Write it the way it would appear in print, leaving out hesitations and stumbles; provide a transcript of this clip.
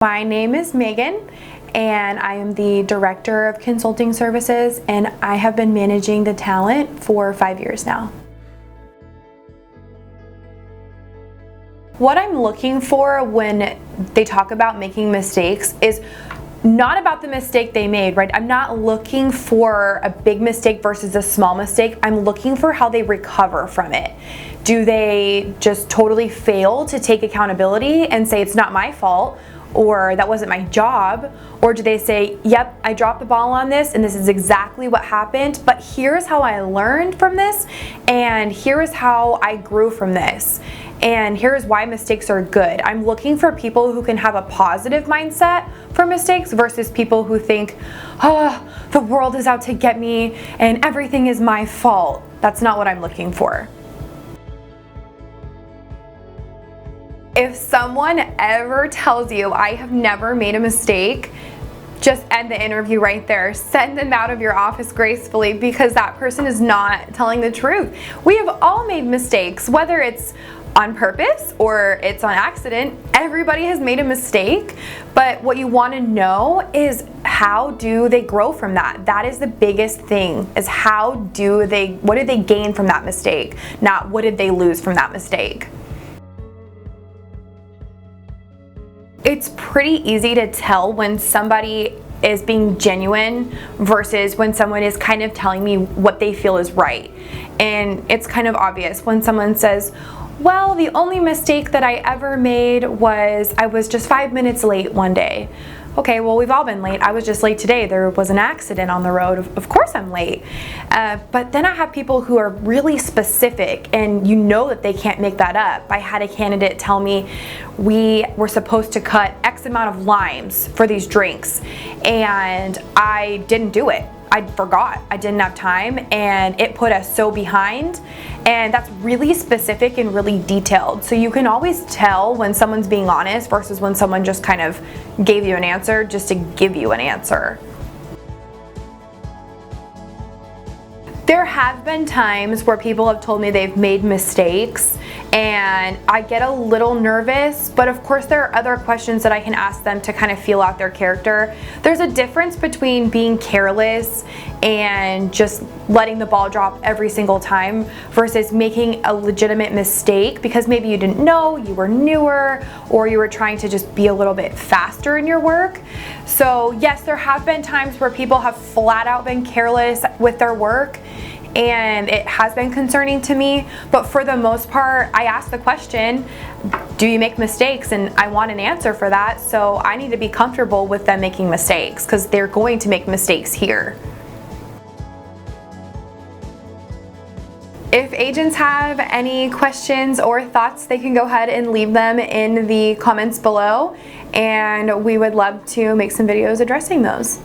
My name is Megan and I am the Director of Consulting Services, and I have been managing the talent for 5 years now. What I'm looking for when they talk about making mistakes is not about the mistake they made, right? I'm not looking for a big mistake versus a small mistake. I'm looking for how they recover from it. Do they just totally fail to take accountability and say it's not my fault, or that wasn't my job? Or do they say, yep, I dropped the ball on this and this is exactly what happened, but here's how I learned from this, and here is how I grew from this, and here's why mistakes are good. I'm looking for people who can have a positive mindset for mistakes versus people who think, oh, the world is out to get me and everything is my fault. That's not what I'm looking for. If someone ever tells you I have never made a mistake, just end the interview right there. Send them out of your office gracefully, because that person is not telling the truth. We have all made mistakes, whether it's on purpose or it's on accident. Everybody has made a mistake, but what you want to know is, how do they grow from that? That is the biggest thing, is what do they gain from that mistake, not what did they lose from that mistake. It's pretty easy to tell when somebody is being genuine versus when someone is kind of telling me what they feel is right. And it's kind of obvious when someone says, well, the only mistake that I ever made was I was just 5 minutes late one day. Okay, well, we've all been late. I was just late today. There was an accident on the road. Of course I'm late. But then I have people who are really specific, and you know that they can't make that up. I had a candidate tell me we were supposed to cut X amount of limes for these drinks, and I didn't do it. I forgot. I didn't have time, and it put us so behind. And that's really specific and really detailed. So you can always tell when someone's being honest versus when someone just kind of gave you an answer just to give you an answer. There have been times where people have told me they've made mistakes, and I get a little nervous, but of course there are other questions that I can ask them to kind of feel out their character. There's a difference between being careless and just letting the ball drop every single time versus making a legitimate mistake because maybe you didn't know, you were newer, or you were trying to just be a little bit faster in your work. So yes, there have been times where people have flat out been careless with their work, and it has been concerning to me, but for the most part, I ask the question, do you make mistakes? And I want an answer for that, so I need to be comfortable with them making mistakes, because they're going to make mistakes here. If agents have any questions or thoughts, they can go ahead and leave them in the comments below, and we would love to make some videos addressing those.